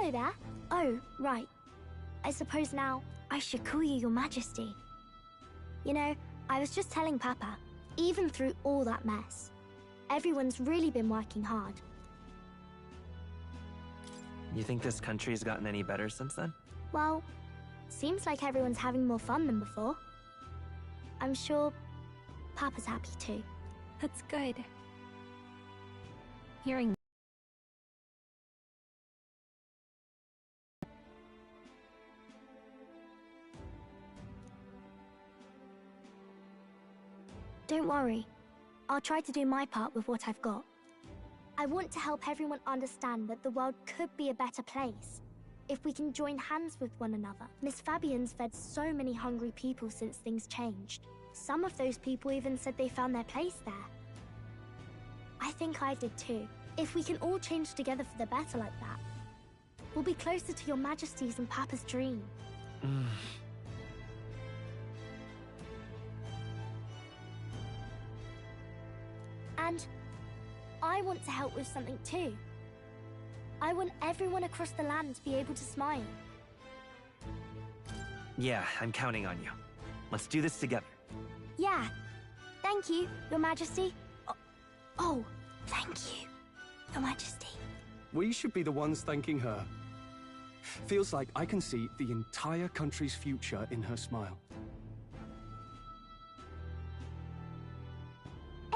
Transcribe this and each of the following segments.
Hello there. Oh, right. I suppose now I should call you Your Majesty. You know, I was just telling Papa, even through all that mess, everyone's really been working hard. You think this country's gotten any better since then? Well, seems like everyone's having more fun than before. I'm sure Papa's happy too. That's good. Hearing Don't worry. I'll try to do my part with what I've got. I want to help everyone understand that the world could be a better place if we can join hands with one another. Miss Fabian's fed so many hungry people since things changed. Some of those people even said they found their place there. I think I did too. If we can all change together for the better like that, we'll be closer to Your Majesty's and Papa's dream. And I want to help with something too. I want everyone across the land to be able to smile. Yeah, I'm counting on you. Let's do this together. Yeah. Thank you, Your Majesty. Oh, thank you, Your Majesty. We should be the ones thanking her. Feels like I can see the entire country's future in her smile.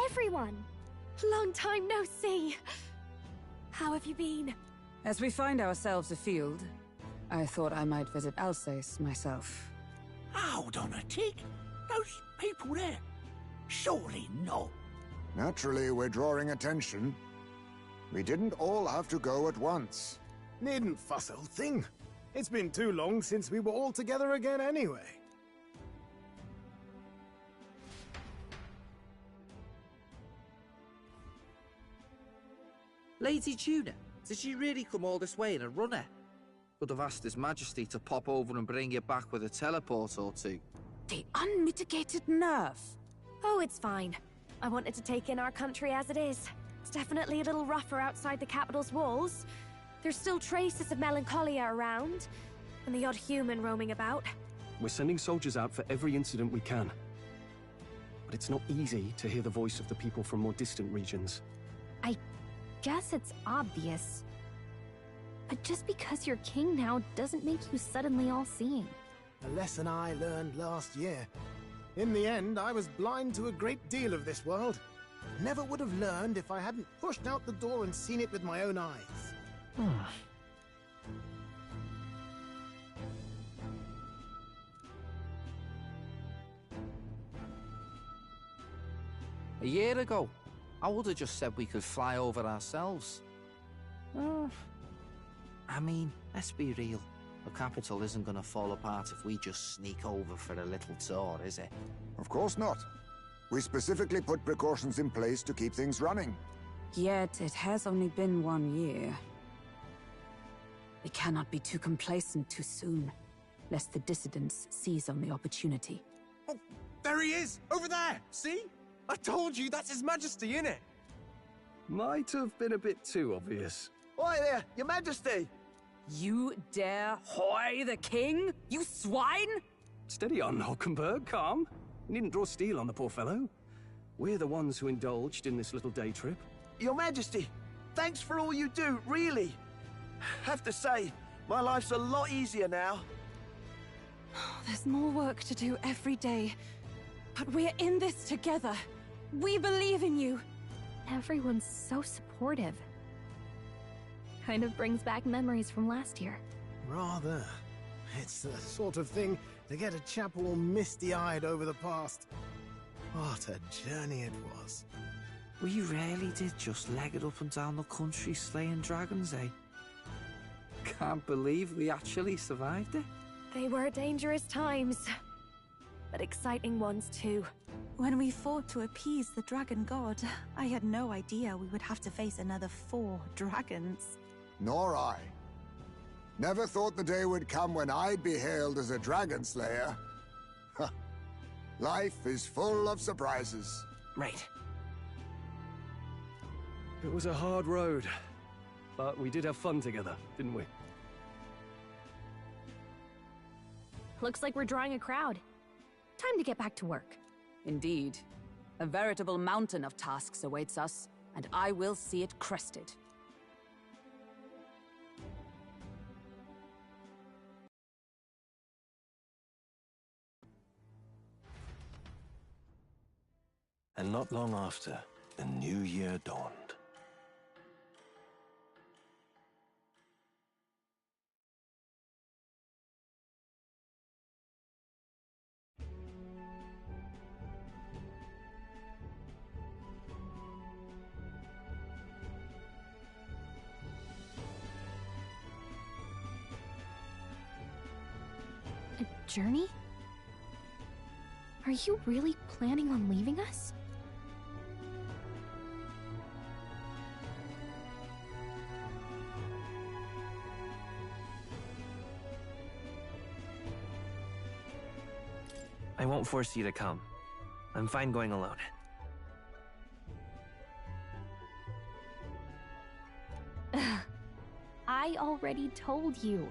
Everyone! long time no see. How have you been? As we find ourselves afield, I thought I might visit Alsace myself. Hold on a tick. Those people there? Surely not. Naturally, we're drawing attention. We didn't all have to go at once. Needn't fuss, old thing. It's been too long since we were all together again anyway. Lady Tuna, did she really come all this way in a runner? Could have asked His Majesty to pop over and bring you back with a teleport or two. The unmitigated nerve. Oh, it's fine. I wanted to take in our country as it is. It's definitely a little rougher outside the capital's walls. There's still traces of melancholia around, and the odd human roaming about. We're sending soldiers out for every incident we can. But it's not easy to hear the voice of the people from more distant regions. I guess it's obvious. But just because you're king now doesn't make you suddenly all-seeing. A lesson I learned last year. In the end, I was blind to a great deal of this world. Never would have learned if I hadn't pushed out the door and seen it with my own eyes. A year ago, I would have just said we could fly over ourselves. I mean, let's be real. The capital isn't going to fall apart if we just sneak over for a little tour, is it? Of course not. We specifically put precautions in place to keep things running. Yet it has only been 1 year. We cannot be too complacent too soon, lest the dissidents seize on the opportunity. Oh, there he is! Over there! See? I told you, that's His Majesty, innit? Might have been a bit too obvious. Oi there, Your Majesty! You dare hoy the king? You swine! Steady on, Hulkenberg, calm. You needn't draw steel on the poor fellow. We're the ones who indulged in this little day trip. Your Majesty, thanks for all you do, really. Have to say, my life's a lot easier now. There's more work to do every day, but we're in this together. We believe in you. Everyone's so supportive. Kind of brings back memories from last year. Rather. It's the sort of thing to get a chap all misty-eyed over the past. What a journey it was. We really did just leg it up and down the country slaying dragons, eh? Can't believe we actually survived it. They were dangerous times, but exciting ones too. When we fought to appease the dragon god, I had no idea we would have to face another 4 dragons. Nor I. Never thought the day would come when I'd be hailed as a dragon slayer. Life is full of surprises. Right. It was a hard road, but we did have fun together, didn't we? Looks like we're drawing a crowd. Time to get back to work. Indeed. A veritable mountain of tasks awaits us, and I will see it crested. And not long after, the new year dawned. A journey? Are you really planning on leaving us? I won't force you to come. I'm fine going alone. I already told you.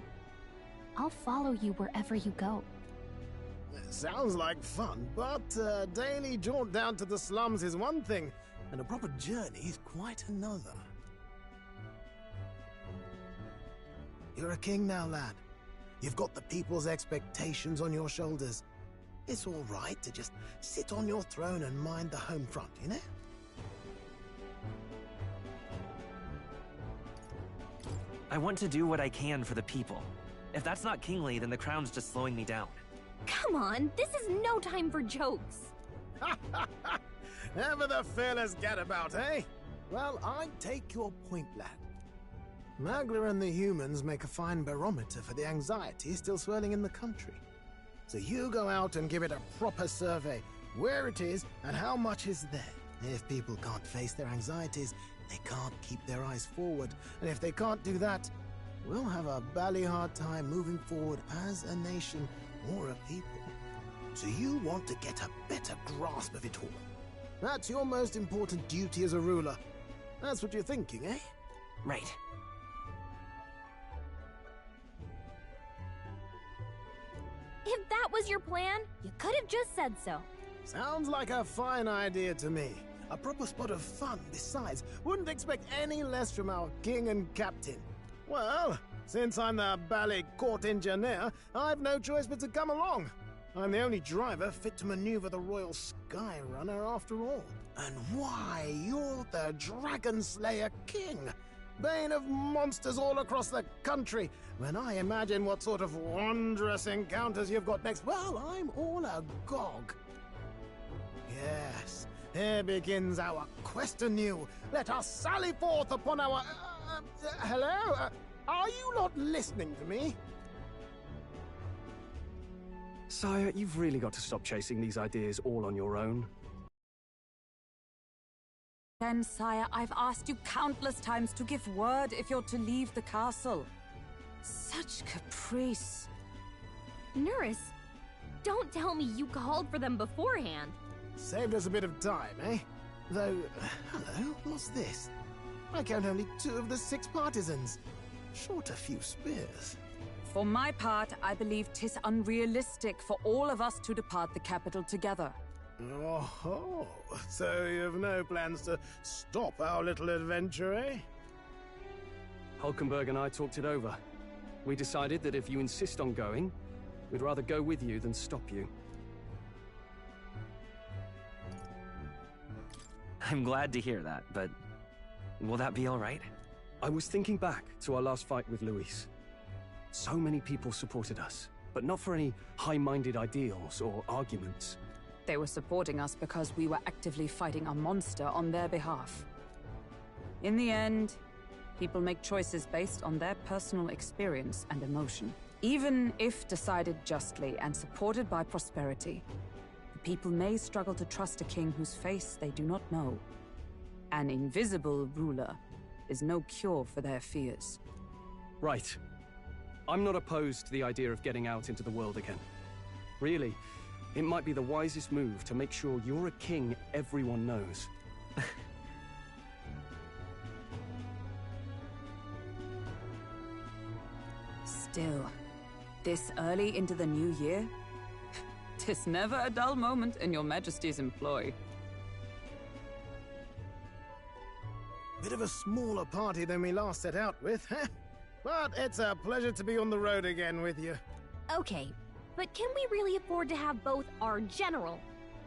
I'll follow you wherever you go. Sounds like fun, but a daily jaunt down to the slums is one thing, and a proper journey is quite another. You're a king now, lad. You've got the people's expectations on your shoulders. It's all right to just sit on your throne and mind the home front, you know? I want to do what I can for the people. If that's not kingly, then the crown's just slowing me down. Come on, this is no time for jokes. Ever the fearless gadabout, eh? Well, I take your point, lad. Magla and the humans make a fine barometer for the anxiety still swirling in the country. So you go out and give it a proper survey, where it is and how much is there. If people can't face their anxieties, they can't keep their eyes forward. And if they can't do that, we'll have a bally hard time moving forward as a nation or a people. So you want to get a better grasp of it all. That's your most important duty as a ruler. That's what you're thinking, eh? Right. If that was your plan, you could have just said so. Sounds like a fine idea to me. A proper spot of fun, besides. Wouldn't expect any less from our king and captain. Well, since I'm the bally court engineer, I've no choice but to come along. I'm the only driver fit to maneuver the Royal Skyrunner after all. And why, you're the Dragon Slayer King, bane of monsters all across the country. When I imagine what sort of wondrous encounters you've got next, well, I'm all agog. Yes, here begins our quest anew. Let us sally forth upon our... hello? Are you not listening to me? Sire, you've really got to stop chasing these ideas all on your own. Then, sire, I've asked you countless times to give word if you're to leave the castle. Such caprice. Nurse, don't tell me you called for them beforehand. Saved us a bit of time, eh? Though, hello, what's this? I count only 2 of the 6 partisans. Short a few spears. For my part, I believe 'tis unrealistic for all of us to depart the capital together. Oh, so you've no plans to stop our little adventure, eh? Hulkenberg and I talked it over. We decided that if you insist on going, we'd rather go with you than stop you. I'm glad to hear that, but will that be all right? I was thinking back to our last fight with Luis. So many people supported us, but not for any high-minded ideals or arguments. They were supporting us because we were actively fighting a monster on their behalf. In the end, people make choices based on their personal experience and emotion. Even if decided justly and supported by prosperity, the people may struggle to trust a king whose face they do not know. An invisible ruler is no cure for their fears. Right. I'm not opposed to the idea of getting out into the world again. Really, it might be the wisest move to make sure you're a king everyone knows. Still, This early into the new year? 'Tis never a dull moment in your Majesty's employ. Bit of a smaller party than we last set out with, huh? But it's a pleasure to be on the road again with you. Okay, but can we really afford to have both our general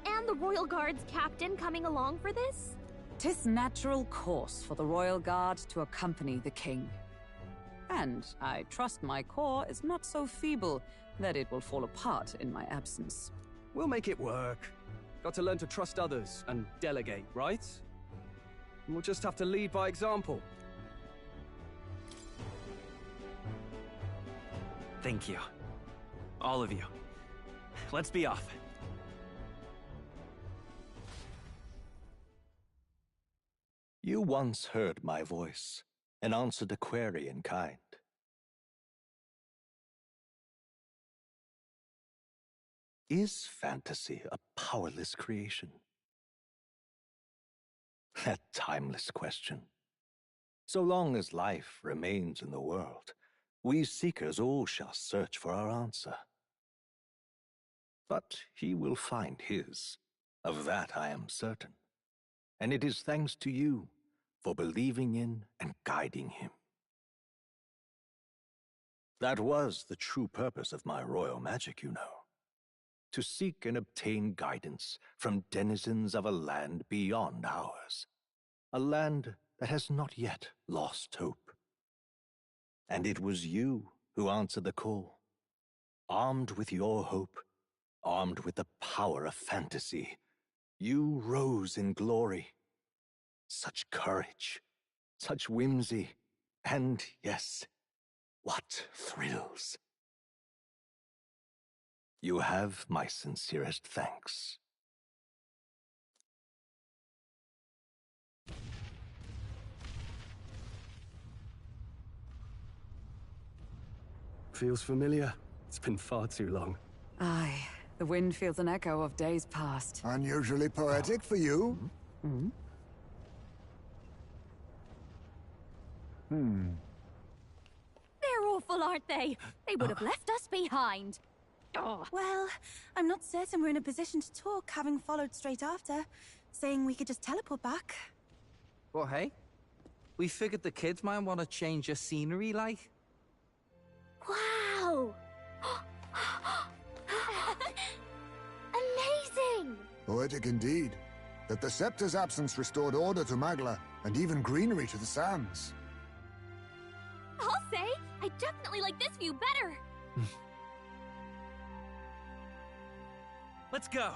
and the Royal Guard's captain coming along for this? 'Tis natural course for the Royal Guard to accompany the king. And I trust my corps is not so feeble that it will fall apart in my absence. We'll make it work. Got to learn to trust others and delegate, right? We'll just have to lead by example. Thank you. All of you. Let's be off. You once heard my voice and answered a query in kind. Is fantasy a powerless creation? That timeless question. So long as life remains in the world, we seekers all shall search for our answer. But he will find his, of that I am certain. And it is thanks to you for believing in and guiding him. That was the true purpose of my royal magic, you know. To seek and obtain guidance from denizens of a land beyond ours. A land that has not yet lost hope. And it was you who answered the call. Armed with your hope, armed with the power of fantasy, you rose in glory. Such courage, such whimsy, and yes, what thrills. You have my sincerest thanks. Feels familiar. It's been far too long. Aye, the wind feels an echo of days past. Unusually poetic for you. Hmm? They're awful, aren't they? They would have left us behind. Oh. Well, I'm not certain we're in a position to talk, having followed straight after, saying we could just teleport back. Well, hey, we figured the kids might want to change your scenery, like. Wow! Amazing! Poetic indeed. That the scepter's absence restored order to Magla, and even greenery to the sands. I'll say, I definitely like this view better. Let's go.